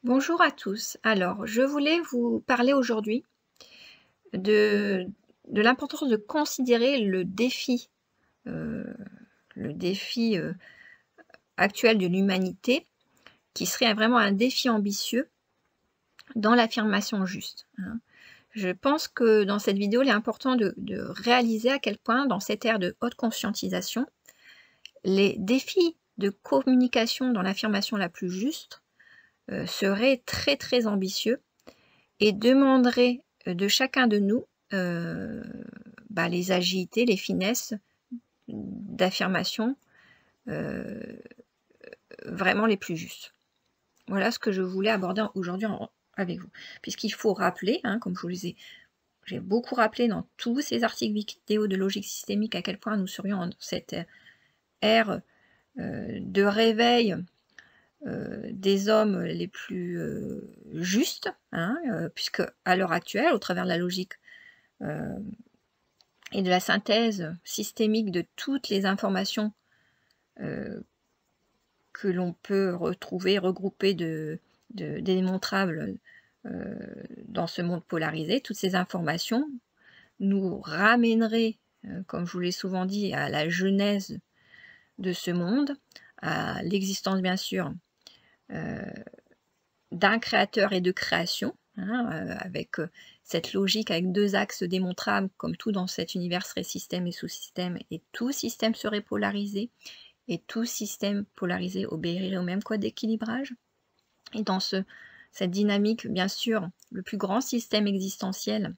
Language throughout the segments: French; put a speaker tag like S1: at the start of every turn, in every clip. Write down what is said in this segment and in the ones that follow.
S1: Bonjour à tous. Alors, je voulais vous parler aujourd'hui de, de l'importance de considérer euh, le défi actuel de l'humanité, qui serait vraiment un défi ambitieux dans l'affirmation juste, hein. Je pense que dans cette vidéo, il est important de réaliser à quel point, dans cette ère de haute conscientisation, les défis de communication dans l'affirmation la plus juste seraient très très ambitieux et demanderaient de chacun de nous les agilités, les finesses d'affirmation vraiment les plus justes. Voilà ce que je voulais aborder aujourd'hui avec vous. Puisqu'il faut rappeler, hein, comme je vous le disais, j'ai beaucoup rappelé dans tous ces articles vidéo de logique systémique à quel point nous serions dans cette ère de réveil des hommes les plus justes, hein, puisque à l'heure actuelle, au travers de la logique et de la synthèse systémique de toutes les informations que l'on peut retrouver, regrouper démontrables dans ce monde polarisé, toutes ces informations nous ramèneraient, comme je vous l'ai souvent dit, à la genèse de ce monde, à l'existence bien sûr d'un créateur et de création, hein, avec cette logique, avec deux axes démontrables, comme tout dans cet univers serait système et sous-système, et tout système serait polarisé, et tout système polarisé obéirait au même code d'équilibrage. Et dans cette dynamique, bien sûr, le plus grand système existentiel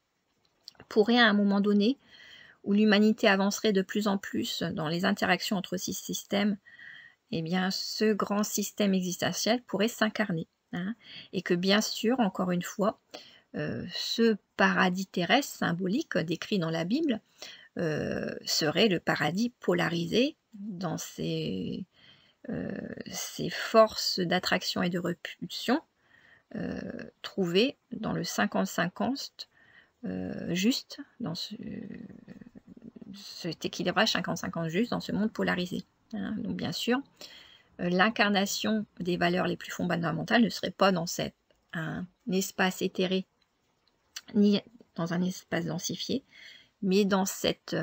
S1: pourrait à un moment donné, où l'humanité avancerait de plus en plus dans les interactions entre ces systèmes, eh bien ce grand système existentiel pourrait s'incarner, hein, et que bien sûr, encore une fois, ce paradis terrestre symbolique décrit dans la Bible serait le paradis polarisé dans ses forces d'attraction et de repulsion trouvées dans le 50-50 juste, dans cet équilibrage 50-50 juste dans ce monde polarisé, hein. Donc bien sûr, l'incarnation des valeurs les plus fondamentales ne serait pas dans un espace éthéré, ni dans un espace densifié, mais dans cet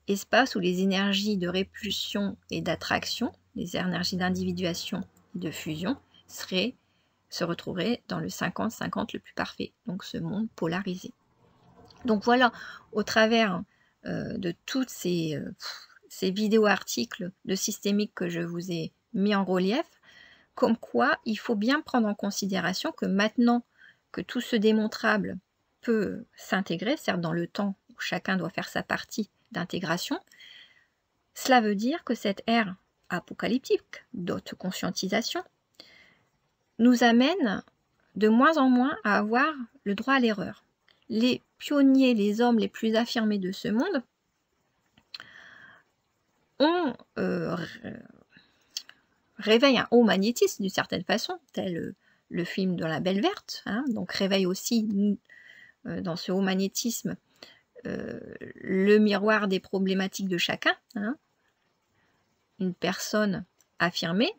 S1: espace où les énergies de répulsion et d'attraction, les énergies d'individuation et de fusion, se retrouveraient dans le 50-50 le plus parfait, donc ce monde polarisé. Donc voilà, au travers de toutes ces vidéos-articles de systémique que je vous ai mis en relief, comme quoi il faut bien prendre en considération que maintenant que tout ce démontrable peut s'intégrer, certes dans le temps où chacun doit faire sa partie d'intégration, cela veut dire que cette ère apocalyptique d'auto conscientisation nous amène de moins en moins à avoir le droit à l'erreur. Les pionniers, les hommes les plus affirmés de ce monde ont réveillent un haut magnétisme d'une certaine façon, tel le film de la Belle Verte, hein, donc réveille aussi dans ce haut magnétisme le miroir des problématiques de chacun, hein. Une personne affirmée,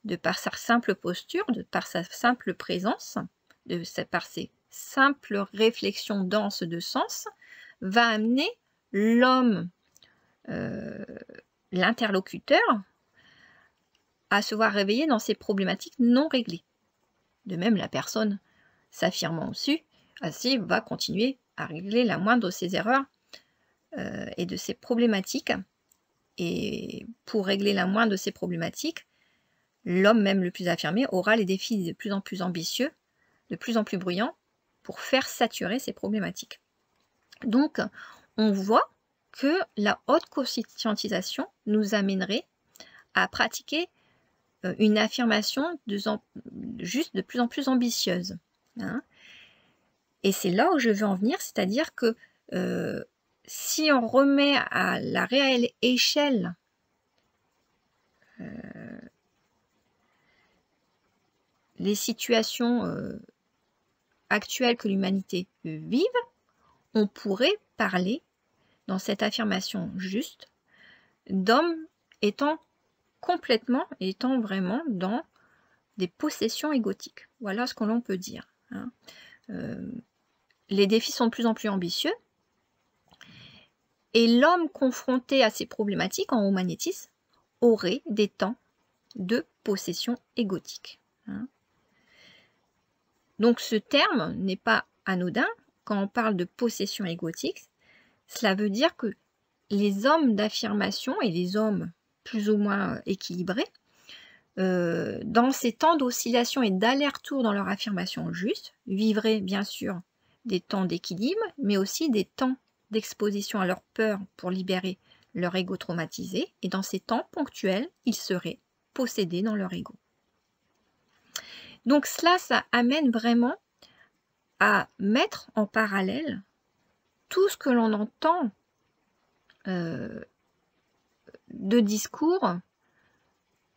S1: de par sa simple posture, de par sa simple présence, par ses simples réflexions denses de sens, va amener l'homme, l'interlocuteur, à se voir réveillé dans ses problématiques non réglées. De même, la personne s'affirmant au-dessus, ainsi va continuer à régler la moindre de ses erreurs et de ses problématiques. Et pour régler la moindre de ses problématiques, l'homme même le plus affirmé aura les défis de plus en plus ambitieux, de plus en plus bruyants, pour faire saturer ses problématiques. Donc, on voit que la haute conscientisation nous amènerait à pratiquer une affirmation juste de plus en plus ambitieuse, hein. Et c'est là où je veux en venir, c'est-à-dire que si on remet à la réelle échelle les situations actuelles que l'humanité vive, on pourrait parler dans cette affirmation juste d'hommes étant vraiment dans des possessions égotiques. Voilà ce que l'on peut dire, hein. Les défis sont de plus en plus ambitieux et l'homme confronté à ces problématiques en haut magnétisme aurait des temps de possession égotique, hein. Donc ce terme n'est pas anodin. Quand on parle de possession égotique, cela veut dire que les hommes d'affirmation et les hommes plus ou moins équilibrés, dans ces temps d'oscillation et d'aller-retour dans leur affirmation juste, vivraient bien sûr des temps d'équilibre, mais aussi des temps d'exposition à leur peur pour libérer leur ego traumatisé, et dans ces temps ponctuels, ils seraient possédés dans leur ego. Donc cela, ça amène vraiment à mettre en parallèle tout ce que l'on entend de discours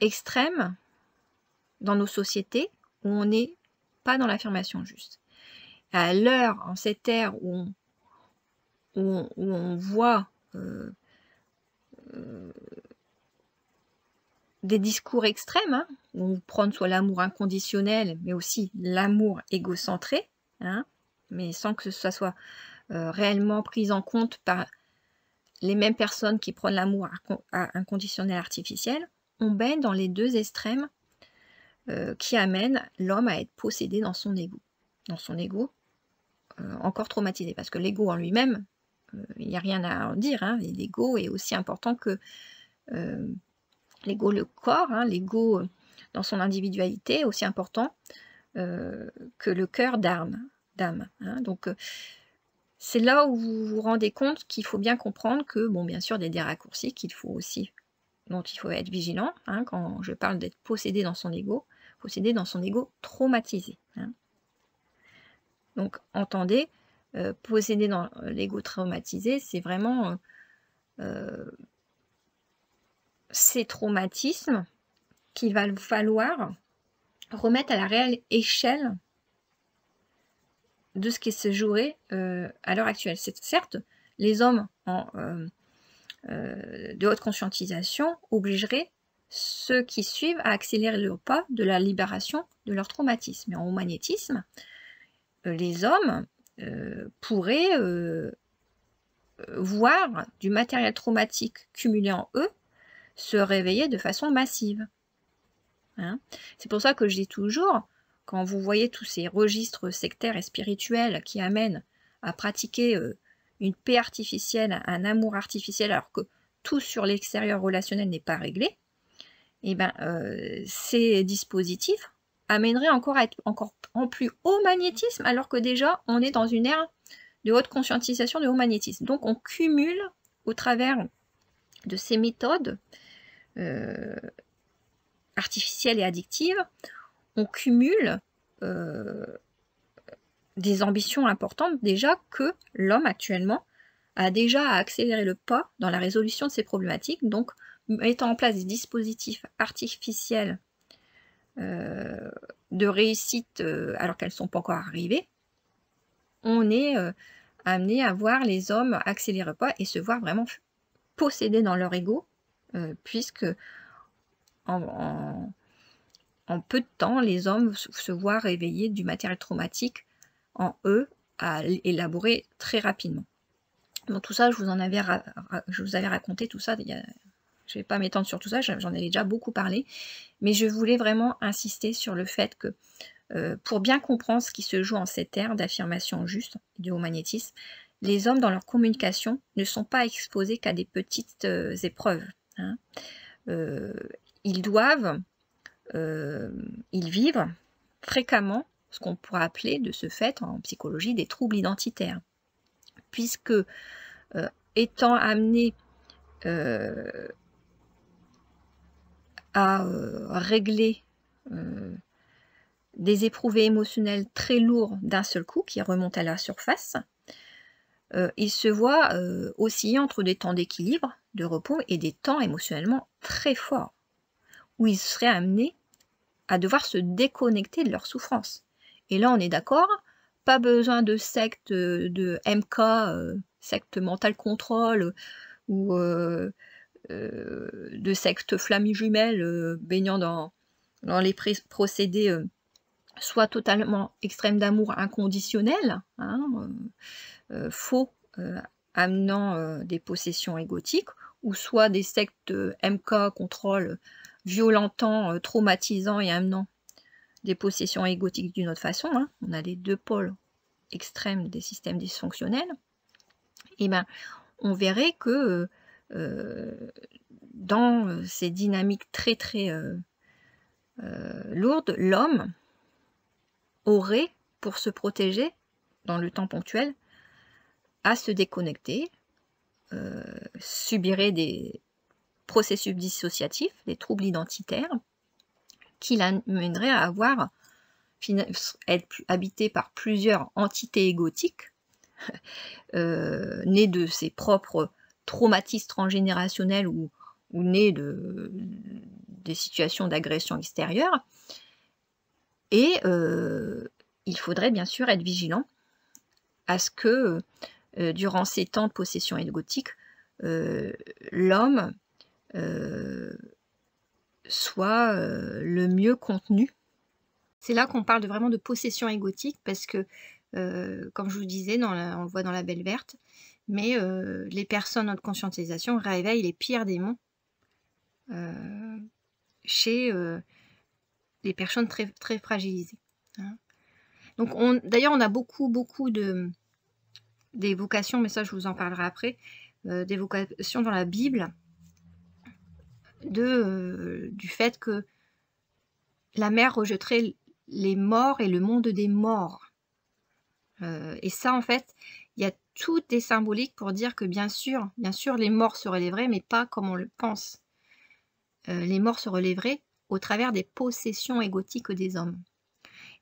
S1: extrêmes dans nos sociétés où on n'est pas dans l'affirmation juste. À l'heure, en cette ère où on voit des discours extrêmes, hein, où on prend soit l'amour inconditionnel, mais aussi l'amour égocentré, hein, mais sans que ça soit réellement pris en compte par les mêmes personnes qui prennent l'amour inconditionnel artificiel, on baigne dans les deux extrêmes qui amènent l'homme à être possédé dans son ego. Encore traumatisé, parce que l'ego en lui-même, il n'y a rien à en dire, hein, l'ego est aussi important que l'ego, le corps, hein, l'ego dans son individualité est aussi important que le cœur d'âme. Hein. Donc c'est là où vous vous rendez compte qu'il faut bien comprendre que, bon, bien sûr, des raccourcis dont il faut être vigilant, hein, quand je parle d'être possédé dans son ego traumatisé. Hein. Donc, entendez, possédé dans l'ego traumatisé, c'est vraiment ces traumatismes qu'il va falloir remettre à la réelle échelle de ce qui se jouerait à l'heure actuelle. Certes, les hommes de haute conscientisation obligeraient ceux qui suivent à accélérer le pas de la libération de leur traumatisme. Mais en haut magnétisme, les hommes pourraient voir du matériel traumatique cumulé en eux se réveiller de façon massive. Hein. C'est pour ça que je dis toujours, quand vous voyez tous ces registres sectaires et spirituels qui amènent à pratiquer une paix artificielle, un amour artificiel, alors que tout sur l'extérieur relationnel n'est pas réglé, et ben, ces dispositifs amèneraient encore à être encore en plus haut magnétisme, alors que déjà on est dans une ère de haute conscientisation de haut magnétisme. Donc on cumule au travers de ces méthodes artificielles et addictives, on cumule des ambitions importantes déjà que l'homme actuellement a déjà accéléré le pas dans la résolution de ces problématiques, donc mettant en place des dispositifs artificiels de réussite alors qu'elles ne sont pas encore arrivées, on est amené à voir les hommes accélérer le pas et se voir vraiment possédés dans leur ego, puisque en peu de temps, les hommes se voient réveiller du matériel traumatique en eux à élaborer très rapidement. Donc tout ça, je vous avais raconté tout ça, je ne vais pas m'étendre sur tout ça, j'en avais déjà beaucoup parlé, mais je voulais vraiment insister sur le fait que pour bien comprendre ce qui se joue en cette ère d'affirmation juste du haut magnétisme, les hommes dans leur communication ne sont pas exposés qu'à des petites épreuves. Hein. Ils vivent fréquemment ce qu'on pourrait appeler de ce fait en psychologie des troubles identitaires, puisque étant amenés à régler des éprouvés émotionnels très lourds d'un seul coup qui remontent à la surface, ils se voient osciller entre des temps d'équilibre, de repos et des temps émotionnellement très forts, où ils seraient amenés à devoir se déconnecter de leur souffrance. Et là, on est d'accord, pas besoin de secte de MK, secte mental control, ou de secte flamme jumelle baignant dans les procédés soit totalement extrêmes d'amour inconditionnel, hein, faux, amenant des possessions égotiques, ou soit des sectes MK, contrôle, violentant, traumatisant et amenant des possessions égotiques d'une autre façon, hein. On a les deux pôles extrêmes des systèmes dysfonctionnels. Et ben, on verrait que dans ces dynamiques très lourdes, l'homme aurait, pour se protéger dans le temps ponctuel, à se déconnecter, subirait des processus dissociatifs, des troubles identitaires, qui l'amèneraient à être habité par plusieurs entités égotiques, nées de ses propres traumatismes transgénérationnels ou nées des situations d'agression extérieure. Et il faudrait bien sûr être vigilant à ce que, durant ces temps de possession égotique, l'homme soit le mieux contenu. C'est là qu'on parle vraiment de possession égotique, parce que, comme je vous disais, on le voit dans la Belle Verte, mais les personnes en conscientisation réveillent les pires démons chez les personnes très fragilisées, hein. Donc d'ailleurs on a beaucoup d'évocations, mais ça je vous en parlerai après, d'évocations dans la Bible du fait que la mer rejetterait les morts et le monde des morts. Et ça, en fait, il y a toutes des symboliques pour dire que bien sûr, les morts se relèveraient, mais pas comme on le pense. Les morts se relèveraient au travers des possessions égotiques des hommes.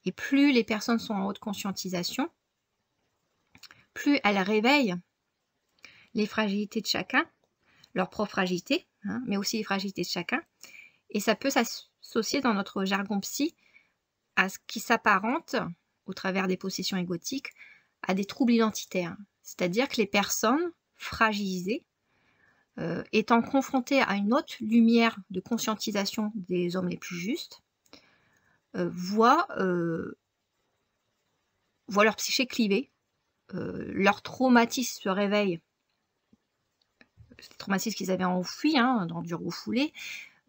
S1: Et plus les personnes sont en haute conscientisation, plus elles réveillent les fragilités de chacun, leur propre fragilité, hein, mais aussi les fragilités de chacun. Et ça peut s'associer dans notre jargon psy à ce qui s'apparente, au travers des possessions égotiques, à des troubles identitaires. C'est-à-dire que les personnes fragilisées, étant confrontées à une autre lumière de conscientisation des hommes les plus justes, voient leur psyché cliver, leur traumatisme se réveille, les traumatismes qu'ils avaient enfouis, hein, dans du refoulé,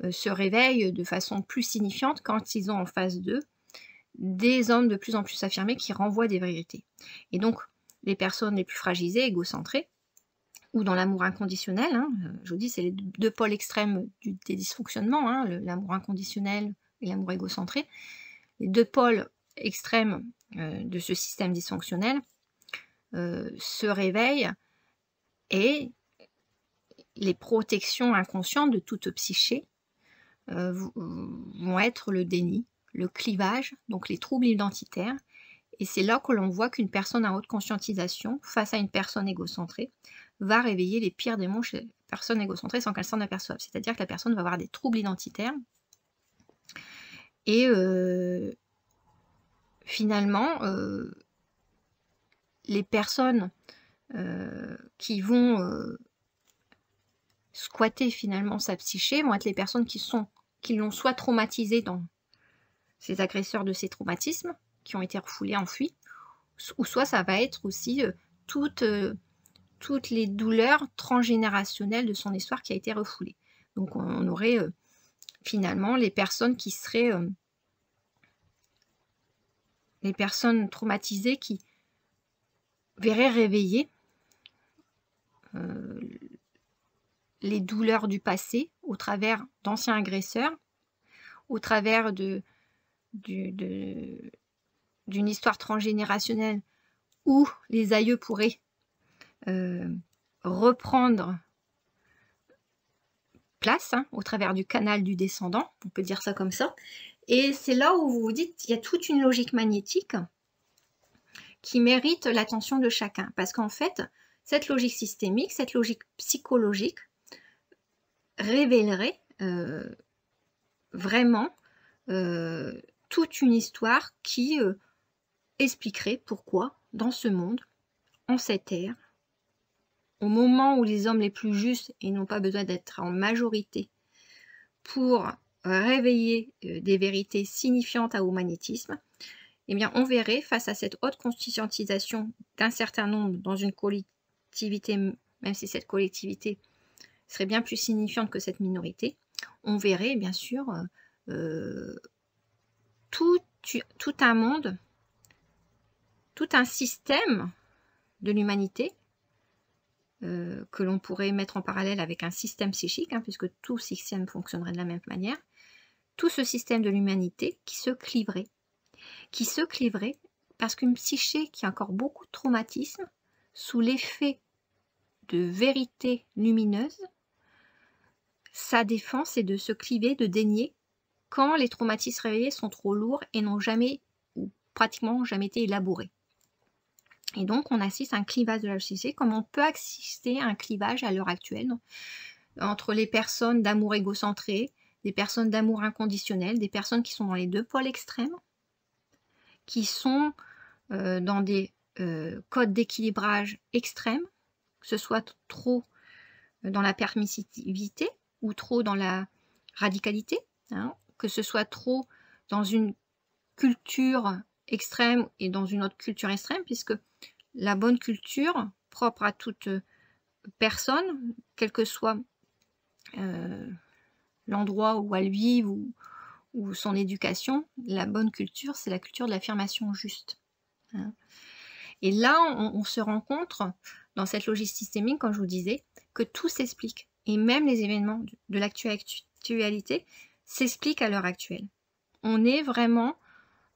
S1: se réveillent de façon plus signifiante quand ils ont en face d'eux des hommes de plus en plus affirmés qui renvoient des vérités. Et donc, les personnes les plus fragilisées, égocentrées, ou dans l'amour inconditionnel, hein, je vous dis, c'est les deux pôles extrêmes des dysfonctionnements, hein, l'amour inconditionnel et l'amour égocentré, les deux pôles extrêmes de ce système dysfonctionnel se réveillent, et les protections inconscientes de toute psyché vont être le déni, le clivage, donc les troubles identitaires. Et c'est là que l'on voit qu'une personne à haute conscientisation, face à une personne égocentrée, va réveiller les pires démons chez la personne égocentrée sans qu'elle s'en aperçoive. C'est-à-dire que la personne va avoir des troubles identitaires. Et finalement, les personnes qui vont squatter finalement sa psyché vont être les personnes qui l'ont soit traumatisée dans ces agresseurs de ces traumatismes, qui ont été refoulés, enfuis, ou soit ça va être aussi toutes les douleurs transgénérationnelles de son histoire qui a été refoulée. Donc on aurait finalement les personnes qui seraient les personnes traumatisées qui verraient réveiller les douleurs du passé au travers d'anciens agresseurs, au travers d'une histoire transgénérationnelle où les aïeux pourraient reprendre place, hein, au travers du canal du descendant, on peut dire ça comme ça. Et c'est là où vous vous dites qu'il y a toute une logique magnétique qui mérite l'attention de chacun. Parce qu'en fait, cette logique systémique, cette logique psychologique révélerait vraiment toute une histoire qui expliquerait pourquoi, dans ce monde, en cette ère, au moment où les hommes les plus justes, et n'ont pas besoin d'être en majorité, pour réveiller des vérités signifiantes au magnétisme, eh bien, on verrait face à cette haute conscientisation d'un certain nombre dans une collectivité, même si cette collectivité serait bien plus signifiante que cette minorité, on verrait bien sûr tout un monde, tout un système de l'humanité que l'on pourrait mettre en parallèle avec un système psychique, hein, puisque tout système fonctionnerait de la même manière, tout ce système de l'humanité qui se cliverait parce qu'une psyché qui a encore beaucoup de traumatisme, sous l'effet de vérité lumineuse, sa défense c'est de se cliver, de dénier, quand les traumatismes réveillés sont trop lourds et n'ont jamais, ou pratiquement jamais été élaborés. Et donc on assiste à un clivage de la psyché, comme on peut assister à un clivage à l'heure actuelle, entre les personnes d'amour égocentré, des personnes d'amour inconditionnel, des personnes qui sont dans les deux pôles extrêmes, qui sont dans des codes d'équilibrage extrêmes, que ce soit trop dans la permissivité ou trop dans la radicalité, hein, que ce soit trop dans une culture extrême et dans une autre culture extrême, puisque la bonne culture, propre à toute personne, quel que soit l'endroit où elle vit ou son éducation, la bonne culture, c'est la culture de l'affirmation juste. Hein. Et là, on se rencontre dans cette logique systémique, comme je vous disais, que tout s'explique. Et même les événements de l'actualité s'expliquent à l'heure actuelle. On est vraiment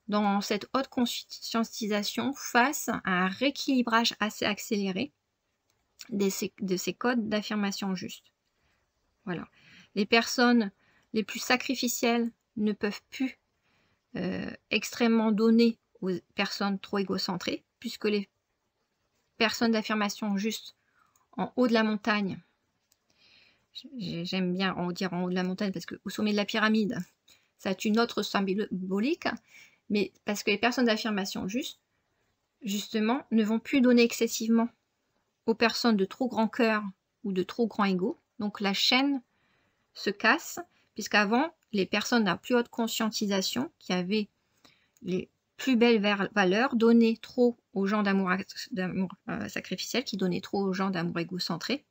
S1: dans cette haute conscientisation face à un rééquilibrage assez accéléré de ces codes d'affirmation juste. Voilà. Les personnes les plus sacrificielles ne peuvent plus extrêmement donner aux personnes trop égocentrées, puisque les personnes d'affirmation juste en haut de la montagne, j'aime bien en dire en haut de la montagne parce qu'au sommet de la pyramide, ça a une autre symbolique, mais parce que les personnes d'affirmation juste, justement, ne vont plus donner excessivement aux personnes de trop grand cœur ou de trop grand ego. Donc la chaîne se casse, puisqu'avant, les personnes à plus haute conscientisation, qui avaient les plus belles valeurs, donnaient trop aux gens d'amour sacrificiel, qui donnaient trop aux gens d'amour égocentré,